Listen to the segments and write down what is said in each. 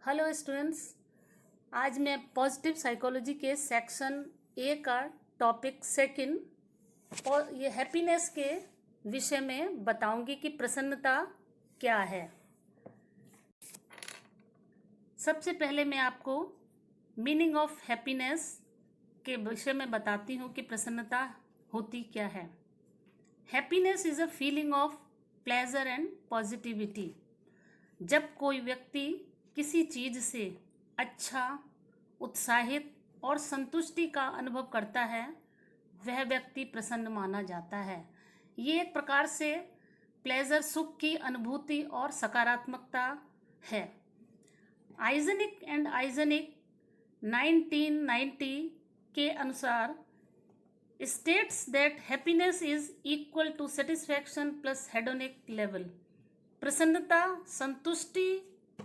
Hello students. आज मैं positive psychology के सेक्शन ए का टॉपिक सेकंड और ये हैप्पीनेस के विषय में बताऊंगी कि प्रसन्नता क्या है। सबसे पहले मैं आपको मीनिंग ऑफ हैप्पीनेस के विषय में बताती हूँ कि प्रसन्नता होती क्या है। Happiness is a feeling of pleasure and positivity. जब कोई व्यक्ति किसी चीज़ से अच्छा, उत्साहित और संतुष्टि का अनुभव करता है, वह व्यक्ति प्रसन्न माना जाता है। ये एक प्रकार से प्लेजर, सुख की अनुभूति और सकारात्मकता है। आइजनिक एंड आइजनिक 1990 के अनुसार states that happiness is equal to satisfaction plus hedonic level। प्रसन्नता संतुष्टि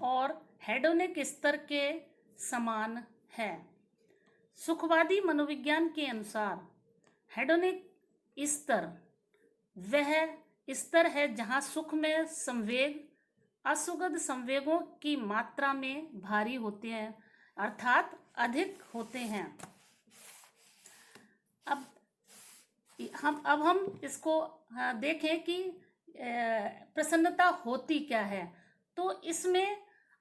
और हेडोनिक स्तर के समान है। सुखवादी मनोविज्ञान के अनुसार हेडोनिक स्तर वह स्तर है जहाँ सुख में संवेग असुखद संवेगों की मात्रा में भारी होते हैं, अर्थात अधिक होते हैं। अब हम इसको देखें कि प्रसन्नता होती क्या है। तो इसमें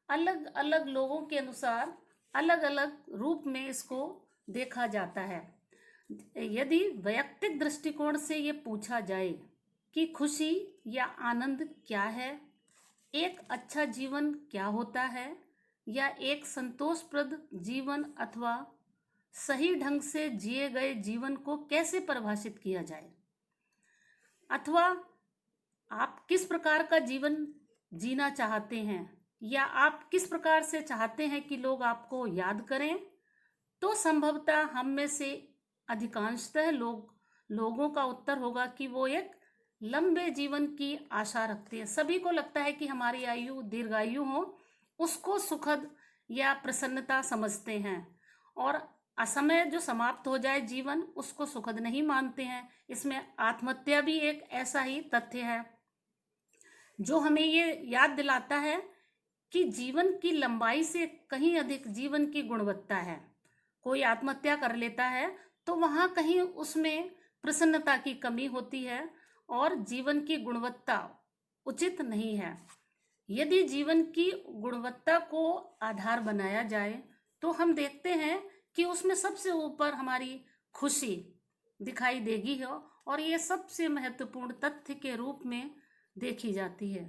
अलग अलग लोगों के अनुसार अलग अलग रूप में इसको देखा जाता है। यदि वैयक्तिक दृष्टिकोण से ये पूछा जाए कि खुशी या आनंद क्या है, एक अच्छा जीवन क्या होता है, या एक संतोषप्रद जीवन अथवा सही ढंग से जिए गए जीवन को कैसे परिभाषित किया जाए, अथवा आप किस प्रकार का जीवन जीना चाहते हैं, या आप किस प्रकार से चाहते हैं कि लोग आपको याद करें, तो संभवतः हम में से अधिकांशतः लोगों का उत्तर होगा कि वो एक लंबे जीवन की आशा रखते हैं। सभी को लगता है कि हमारी आयु दीर्घायु हो, उसको सुखद या प्रसन्नता समझते हैं, और असमय जो समाप्त हो जाए जीवन, उसको सुखद नहीं मानते हैं। इसमें आत्महत्या भी एक ऐसा ही तथ्य है जो हमें ये याद दिलाता है कि जीवन की लंबाई से कहीं अधिक जीवन की गुणवत्ता है। कोई आत्महत्या कर लेता है तो वहाँ कहीं उसमें प्रसन्नता की कमी होती है और जीवन की गुणवत्ता उचित नहीं है। यदि जीवन की गुणवत्ता को आधार बनाया जाए तो हम देखते हैं कि उसमें सबसे ऊपर हमारी खुशी दिखाई देगी हो, और ये सबसे महत्वपूर्ण तथ्य के रूप में देखी जाती है।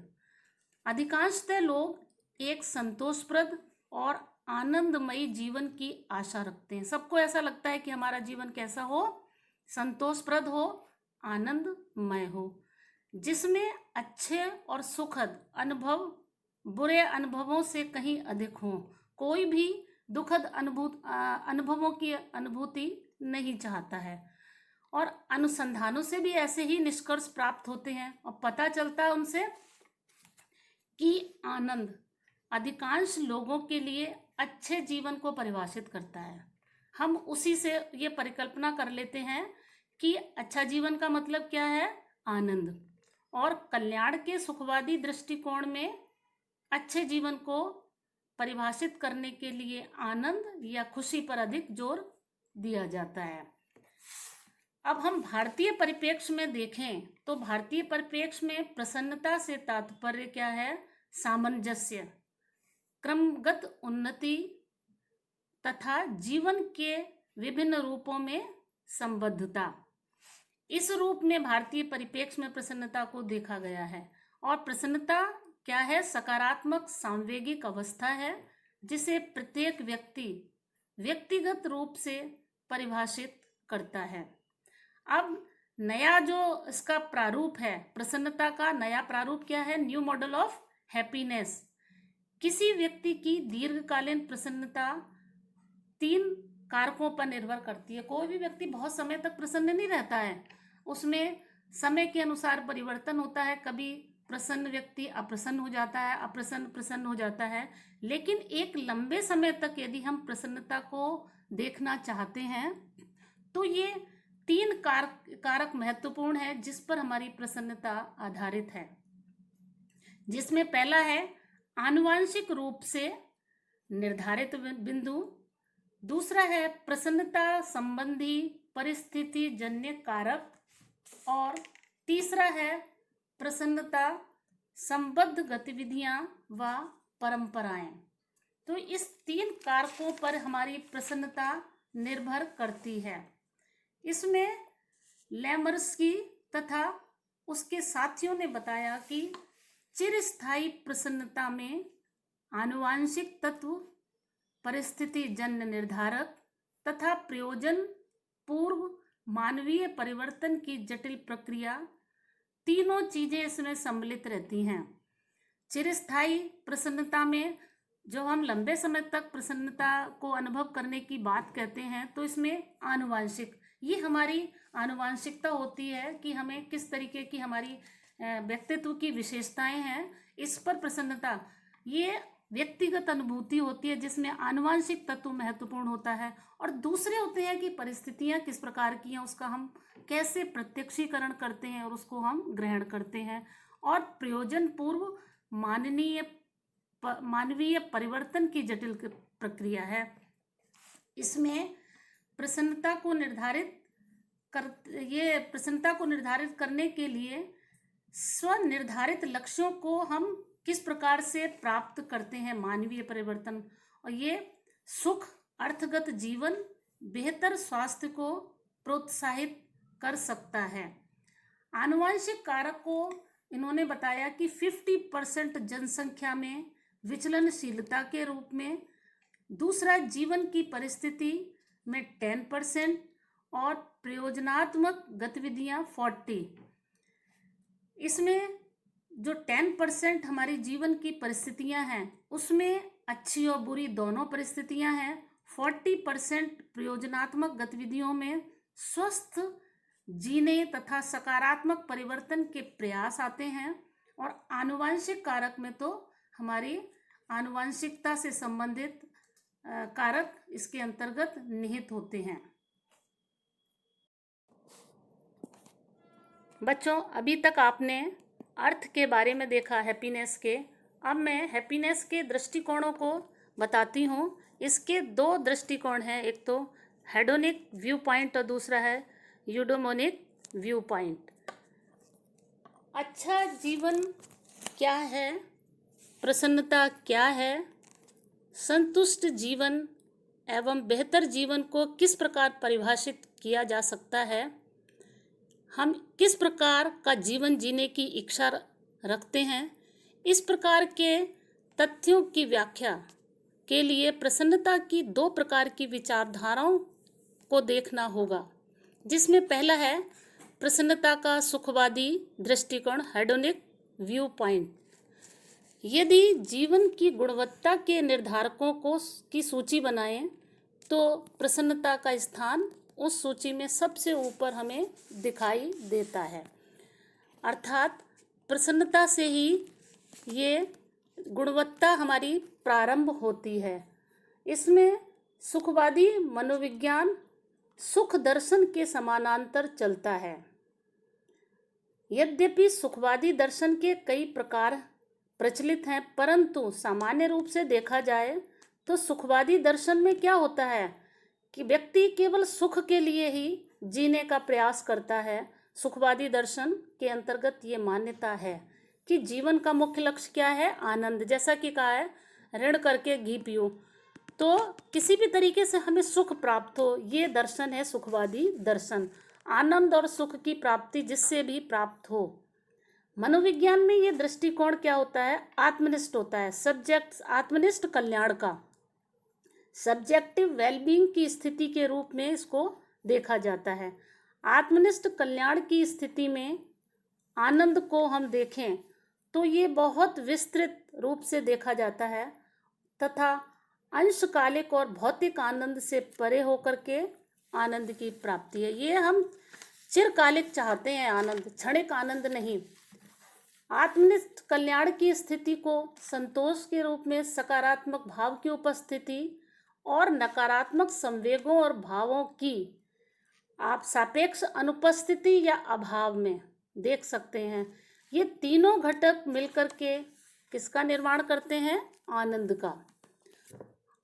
अधिकांशतः लोग एक संतोषप्रद और आनंदमयी जीवन की आशा रखते हैं। सबको ऐसा लगता है कि हमारा जीवन कैसा हो, संतोषप्रद हो, आनंदमय हो, जिसमें अच्छे और सुखद अनुभव बुरे अनुभवों से कहीं अधिक हो। कोई भी दुखद अनुभवों की अनुभूति नहीं चाहता है, और अनुसंधानों से भी ऐसे ही निष्कर्ष प्राप्त होते हैं और पता चलता है उनसे कि आनंद अधिकांश लोगों के लिए अच्छे जीवन को परिभाषित करता है। हम उसी से ये परिकल्पना कर लेते हैं कि अच्छा जीवन का मतलब क्या है, आनंद। और कल्याण के सुखवादी दृष्टिकोण में अच्छे जीवन को परिभाषित करने के लिए आनंद या खुशी पर अधिक जोर दिया जाता है। अब हम भारतीय परिप्रेक्ष्य में देखें तो भारतीय परिप्रेक्ष्य में प्रसन्नता से तात्पर्य क्या है, सामंजस्य, क्रमगत उन्नति तथा जीवन के विभिन्न रूपों में संबद्धता। इस रूप में भारतीय परिप्रेक्ष्य में प्रसन्नता को देखा गया है। और प्रसन्नता क्या है, सकारात्मक सांवेगिक अवस्था है जिसे प्रत्येक व्यक्ति व्यक्तिगत रूप से परिभाषित करता है। अब नया जो इसका प्रारूप है, प्रसन्नता का नया प्रारूप क्या है, न्यू मॉडल ऑफ हैप्पीनेस। किसी व्यक्ति की दीर्घकालीन प्रसन्नता 3 कारकों पर निर्भर करती है। कोई भी व्यक्ति बहुत समय तक प्रसन्न नहीं रहता है, उसमें समय के अनुसार परिवर्तन होता है। कभी प्रसन्न व्यक्ति अप्रसन्न हो जाता है, अप्रसन्न प्रसन्न हो जाता है। लेकिन एक लंबे समय तक यदि हम प्रसन्नता को देखना चाहते हैं तो ये 3 कारक महत्वपूर्ण है जिस पर हमारी प्रसन्नता आधारित है, जिसमें पहला है आनुवांशिक रूप से निर्धारित बिंदु। दूसरा है प्रसन्नता संबंधी परिस्थिति जन्य कारक। और तीसरा है प्रसन्नता संबद्ध गतिविधियां व परंपराएं। तो इस 3 कारकों पर हमारी प्रसन्नता निर्भर करती है। इसमें लेमर्स्की तथा उसके साथियों ने बताया कि चिरस्थायी प्रसन्नता में आनुवांशिक तत्व, परिस्थिति जन्य निर्धारक तथा प्रयोजन पूर्व मानवीय परिवर्तन की जटिल प्रक्रिया, तीनों चीजें इसमें सम्मिलित रहती हैं। चिरस्थायी प्रसन्नता में जो हम लंबे समय तक प्रसन्नता को अनुभव करने की बात कहते हैं, तो इसमें आनुवांशिक, ये हमारी आनुवांशिकता होती है कि हमें किस तरीके की हमारी व्यक्तित्व की विशेषताएं हैं, इस पर प्रसन्नता, ये व्यक्तिगत अनुभूति होती है जिसमें आनुवांशिक तत्व महत्वपूर्ण होता है। और दूसरे होते हैं कि परिस्थितियां किस प्रकार की हैं, उसका हम कैसे प्रत्यक्षीकरण करते हैं और उसको हम ग्रहण करते हैं। और प्रयोजन पूर्व मानवीय परिवर्तन की जटिल प्रक्रिया है। इसमें प्रसन्नता को निर्धारित करने के लिए स्वनिर्धारित लक्ष्यों को हम किस प्रकार से प्राप्त करते हैं, मानवीय परिवर्तन, और ये सुख, अर्थगत जीवन, बेहतर स्वास्थ्य को प्रोत्साहित कर सकता है। आनुवंशिक कारक को इन्होंने बताया कि 50% जनसंख्या में विचलनशीलता के रूप में, दूसरा जीवन की परिस्थिति में 10% और प्रयोजनात्मक गतिविधियां 40। इसमें जो 10% हमारी जीवन की परिस्थितियां हैं उसमें अच्छी और बुरी दोनों परिस्थितियां हैं। 40% प्रयोजनात्मक गतिविधियों में स्वस्थ जीने तथा सकारात्मक परिवर्तन के प्रयास आते हैं। और आनुवंशिक कारक में तो हमारी आनुवंशिकता से संबंधित कारक इसके अंतर्गत निहित होते हैं। बच्चों, अभी तक आपने अर्थ के बारे में देखा, हैप्पीनेस के। अब मैं हैप्पीनेस के दृष्टिकोणों को बताती हूँ। इसके 2 दृष्टिकोण हैं, एक तो हेडोनिक व्यू पॉइंट और दूसरा है यूडोमोनिक व्यू पॉइंट। अच्छा जीवन क्या है, प्रसन्नता क्या है, संतुष्ट जीवन एवं बेहतर जीवन को किस प्रकार परिभाषित किया जा सकता है, हम किस प्रकार का जीवन जीने की इच्छा रखते हैं, इस प्रकार के तथ्यों की व्याख्या के लिए प्रसन्नता की 2 प्रकार की विचारधाराओं को देखना होगा। जिसमें पहला है प्रसन्नता का सुखवादी दृष्टिकोण, हेडोनिक व्यू पॉइंट। यदि जीवन की गुणवत्ता के निर्धारकों की सूची बनाएं तो प्रसन्नता का स्थान उस सूची में सबसे ऊपर हमें दिखाई देता है। अर्थात प्रसन्नता से ही ये गुणवत्ता हमारी प्रारंभ होती है। इसमें सुखवादी मनोविज्ञान सुख दर्शन के समानांतर चलता है। यद्यपि सुखवादी दर्शन के कई प्रकार प्रचलित हैं, परंतु सामान्य रूप से देखा जाए तो सुखवादी दर्शन में क्या होता है कि व्यक्ति केवल सुख के लिए ही जीने का प्रयास करता है। सुखवादी दर्शन के अंतर्गत ये मान्यता है कि जीवन का मुख्य लक्ष्य क्या है, आनंद। जैसा कि कहा है, ऋण करके घी पियो, तो किसी भी तरीके से हमें सुख प्राप्त हो, ये दर्शन है सुखवादी दर्शन। आनंद और सुख की प्राप्ति जिससे भी प्राप्त हो। मनोविज्ञान में ये दृष्टिकोण क्या होता है, आत्मनिष्ठ होता है। सब्जेक्ट आत्मनिष्ठ कल्याण का, सब्जेक्टिव वेलबींग की स्थिति के रूप में इसको देखा जाता है। आत्मनिष्ठ कल्याण की स्थिति में आनंद को हम देखें तो ये बहुत विस्तृत रूप से देखा जाता है तथा अंशकालिक और भौतिक आनंद से परे होकर के आनंद की प्राप्ति है। ये हम चिरकालिक चाहते हैं आनंद, क्षणिक आनंद नहीं। आत्मनिष्ठ कल्याण की स्थिति को संतोष के रूप में सकारात्मक भाव की उपस्थिति और नकारात्मक संवेगों और भावों की आप सापेक्ष अनुपस्थिति या अभाव में देख सकते हैं। ये तीनों घटक मिलकर के किसका निर्माण करते हैं, आनंद का।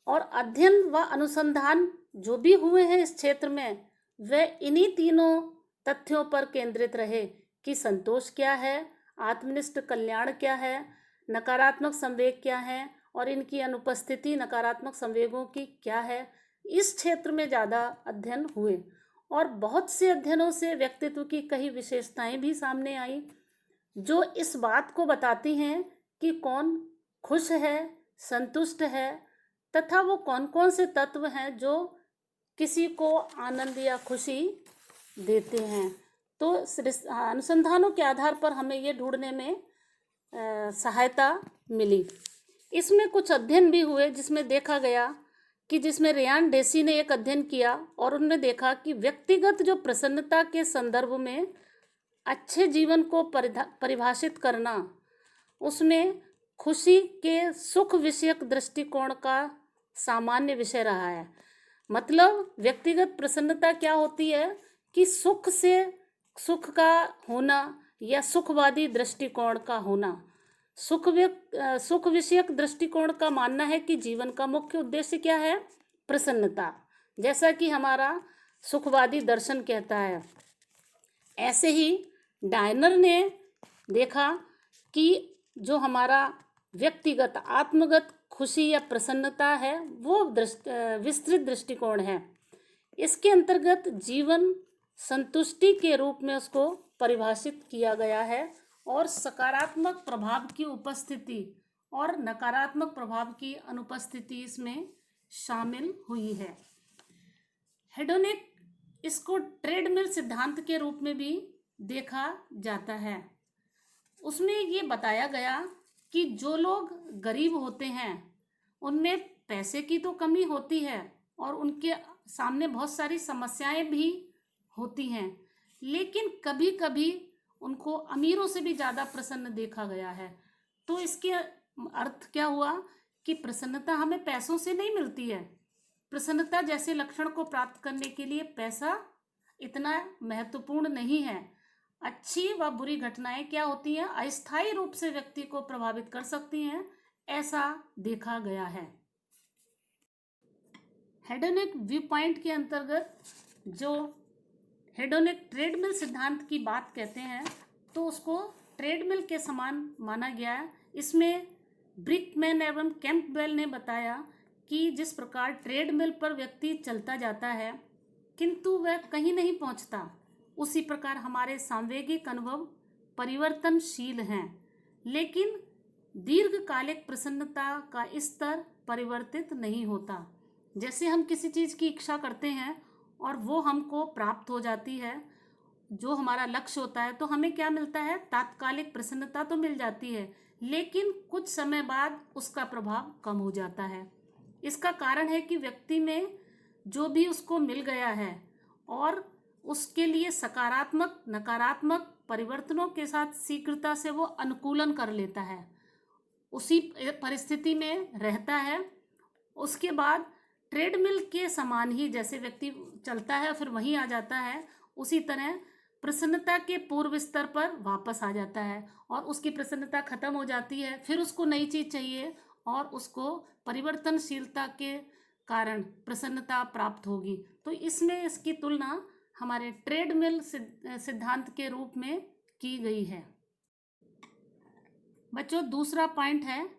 और अध्ययन व अनुसंधान जो भी हुए हैं इस क्षेत्र में, वे इन्हीं तीनों तथ्यों पर केंद्रित रहे कि संतोष क्या है, आत्मनिष्ठ कल्याण क्या है, नकारात्मक संवेग क्या है और इनकी अनुपस्थिति नकारात्मक संवेगों की क्या है। इस क्षेत्र में ज़्यादा अध्ययन हुए और बहुत से अध्ययनों से व्यक्तित्व की कई विशेषताएं भी सामने आई जो इस बात को बताती हैं कि कौन खुश है, संतुष्ट है तथा वो कौन कौन से तत्व हैं जो किसी को आनंद या खुशी देते हैं। तो अनुसंधानों के आधार पर हमें ये ढूंढने में सहायता मिली। इसमें कुछ अध्ययन भी हुए जिसमें देखा गया कि जिसमें रेयान डेसी ने एक अध्ययन किया और उन्होंने देखा कि व्यक्तिगत जो प्रसन्नता के संदर्भ में अच्छे जीवन को परिभाषित करना, उसमें खुशी के सुख विषयक दृष्टिकोण का सामान्य विषय रहा है। मतलब व्यक्तिगत प्रसन्नता क्या होती है कि सुख का होना या सुखवादी दृष्टिकोण का होना। सुख विषयक दृष्टिकोण का मानना है कि जीवन का मुख्य उद्देश्य क्या है, प्रसन्नता, जैसा कि हमारा सुखवादी दर्शन कहता है। ऐसे ही डायनर ने देखा कि जो हमारा व्यक्तिगत आत्मगत खुशी या प्रसन्नता है वो विस्तृत दृष्टिकोण है। इसके अंतर्गत जीवन संतुष्टि के रूप में उसको परिभाषित किया गया है और सकारात्मक प्रभाव की उपस्थिति और नकारात्मक प्रभाव की अनुपस्थिति इसमें शामिल हुई है। हेडोनिक इसको ट्रेडमिल सिद्धांत के रूप में भी देखा जाता है। उसमें ये बताया गया कि जो लोग गरीब होते हैं उनमें पैसे की तो कमी होती है और उनके सामने बहुत सारी समस्याएं भी होती हैं, लेकिन कभी कभी उनको अमीरों से भी ज़्यादा प्रसन्न देखा गया है। तो इसके अर्थ क्या हुआ कि प्रसन्नता हमें पैसों से नहीं मिलती है। प्रसन्नता जैसे लक्षण को प्राप्त करने के लिए पैसा इतना महत्वपूर्ण नहीं है। अच्छी व बुरी घटनाएं क्या होती हैं, अस्थायी रूप से व्यक्ति को प्रभावित कर सकती हैं, ऐसा देखा गया है। हेडोनिक व्यू पॉइंट के अंतर्गत जो हेडोनिक ट्रेडमिल सिद्धांत की बात कहते हैं तो उसको ट्रेडमिल के समान माना गया है। इसमें ब्रिकमैन एवं कैंपबेल ने बताया कि जिस प्रकार ट्रेडमिल पर व्यक्ति चलता जाता है किंतु वह कहीं नहीं पहुंचता, उसी प्रकार हमारे सांवेगिक अनुभव परिवर्तनशील हैं, लेकिन दीर्घकालिक प्रसन्नता का स्तर परिवर्तित नहीं होता। जैसे हम किसी चीज़ की इच्छा करते हैं और वो हमको प्राप्त हो जाती है, जो हमारा लक्ष्य होता है, तो हमें क्या मिलता है, तात्कालिक प्रसन्नता तो मिल जाती है, लेकिन कुछ समय बाद उसका प्रभाव कम हो जाता है। इसका कारण है कि व्यक्ति में जो भी उसको मिल गया है और उसके लिए सकारात्मक नकारात्मक परिवर्तनों के साथ शीघ्रता से वो अनुकूलन कर लेता है, उसी परिस्थिति में रहता है। उसके बाद ट्रेडमिल के समान ही जैसे व्यक्ति चलता है फिर वहीं आ जाता है, उसी तरह प्रसन्नता के पूर्व स्तर पर वापस आ जाता है और उसकी प्रसन्नता खत्म हो जाती है, फिर उसको नई चीज़ चाहिए और उसको परिवर्तनशीलता के कारण प्रसन्नता प्राप्त होगी। तो इसमें इसकी तुलना हमारे ट्रेडमिल सिद्धांत के रूप में की गई है। बच्चों, दूसरा पॉइंट है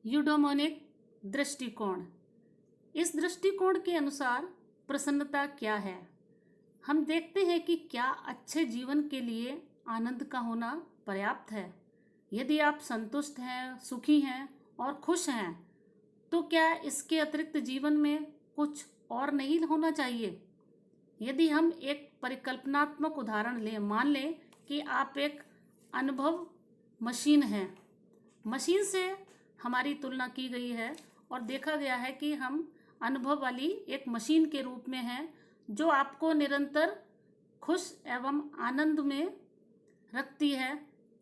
यूडोमोनिक दृष्टिकोण। इस दृष्टिकोण के अनुसार प्रसन्नता क्या है। हम देखते हैं कि क्या अच्छे जीवन के लिए आनंद का होना पर्याप्त है। यदि आप संतुष्ट हैं, सुखी हैं और खुश हैं, तो क्या इसके अतिरिक्त जीवन में कुछ और नहीं होना चाहिए। यदि हम एक परिकल्पनात्मक उदाहरण लें, मान लें कि आप एक अनुभव मशीन हैं, मशीन से हमारी तुलना की गई है और देखा गया है कि हम अनुभव वाली एक मशीन के रूप में हैं जो आपको निरंतर खुश एवं आनंद में रखती है।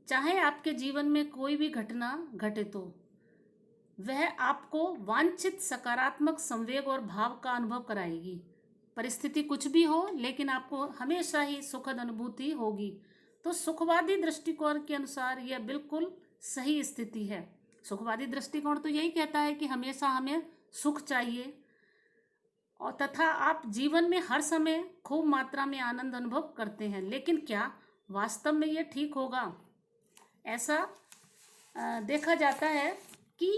चाहे आपके जीवन में कोई भी घटना घटे तो वह आपको वांछित सकारात्मक संवेग और भाव का अनुभव कराएगी। परिस्थिति कुछ भी हो, लेकिन आपको हमेशा ही सुखद अनुभूति होगी। तो सुखवादी दृष्टिकोण के अनुसार यह बिल्कुल सही स्थिति है। सुखवादी दृष्टिकोण तो यही कहता है कि हमेशा हमें सुख चाहिए, और तथा आप जीवन में हर समय खूब मात्रा में आनंद अनुभव करते हैं। लेकिन क्या वास्तव में ये ठीक होगा? ऐसा देखा जाता है कि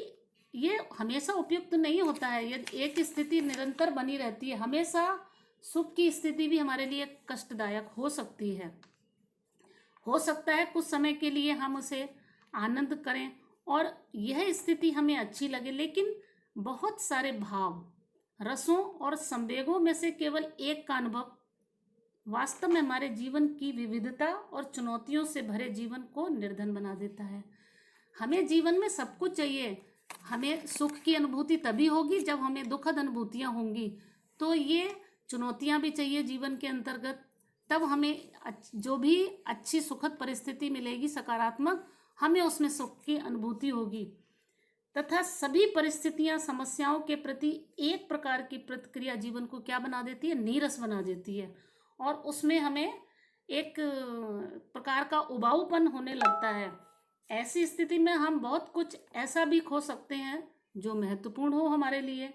ये हमेशा उपयुक्त नहीं होता है। यदि एक स्थिति निरंतर बनी रहती है, हमेशा सुख की स्थिति भी हमारे लिए कष्टदायक हो सकती है। हो सकता है कुछ समय के लिए हम उसे आनंद करें और यह स्थिति हमें अच्छी लगे, लेकिन बहुत सारे भाव, रसों और संवेगों में से केवल एक का अनुभव वास्तव में हमारे जीवन की विविधता और चुनौतियों से भरे जीवन को निर्धन बना देता है। हमें जीवन में सब कुछ चाहिए। हमें सुख की अनुभूति तभी होगी जब हमें दुखद अनुभूतियां होंगी। तो ये चुनौतियां भी चाहिए जीवन के अंतर्गत, तब हमें जो भी अच्छी सुखद परिस्थिति मिलेगी सकारात्मक, हमें उसमें सुख की अनुभूति होगी। तथा सभी परिस्थितियां समस्याओं के प्रति एक प्रकार की प्रतिक्रिया जीवन को क्या बना देती है? नीरस बना देती है, और उसमें हमें एक प्रकार का उबाऊपन होने लगता है। ऐसी स्थिति में हम बहुत कुछ ऐसा भी खो सकते हैं जो महत्वपूर्ण हो हमारे लिए।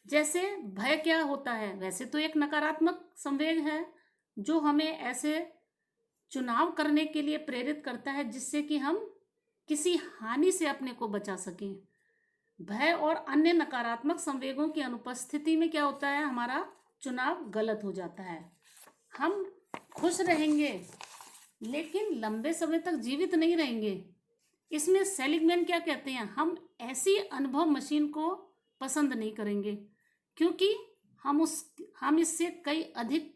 जैसे भय क्या होता है? वैसे तो एक नकारात्मक संवेग है जो हमें ऐसे चुनाव करने के लिए प्रेरित करता है जिससे कि हम किसी हानि से अपने को बचा सकें। भय और अन्य नकारात्मक संवेगों की अनुपस्थिति में क्या होता है? हमारा चुनाव गलत हो जाता है। हम खुश रहेंगे लेकिन लंबे समय तक जीवित नहीं रहेंगे। इसमें सेलिगमैन क्या कहते हैं? हम ऐसी अनुभव मशीन को पसंद नहीं करेंगे क्योंकि हम इससे कई अधिक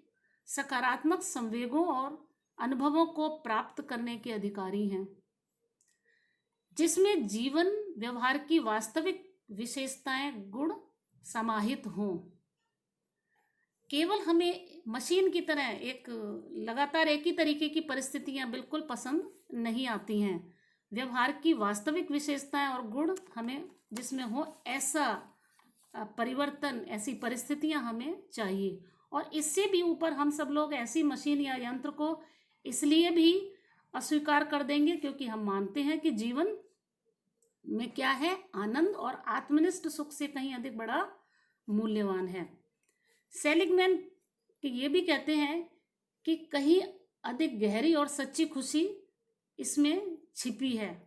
सकारात्मक संवेगों और अनुभवों को प्राप्त करने के अधिकारी हैं, जिसमें जीवन व्यवहार की वास्तविक विशेषताएं, गुण समाहित हों। केवल हमें मशीन की तरह एक लगातार एक ही तरीके की परिस्थितियां बिल्कुल पसंद नहीं आती हैं। व्यवहार की वास्तविक विशेषताएं और गुण हमें जिसमें हो, ऐसा परिवर्तन, ऐसी परिस्थितियां हमें चाहिए। और इससे भी ऊपर हम सब लोग ऐसी मशीन या यंत्र को इसलिए भी अस्वीकार कर देंगे क्योंकि हम मानते हैं कि जीवन में क्या है? आनंद और आत्मनिष्ठ सुख से कहीं अधिक बड़ा मूल्यवान है। सेलिगमैन ये भी कहते हैं कि कहीं अधिक गहरी और सच्ची खुशी इसमें छिपी है।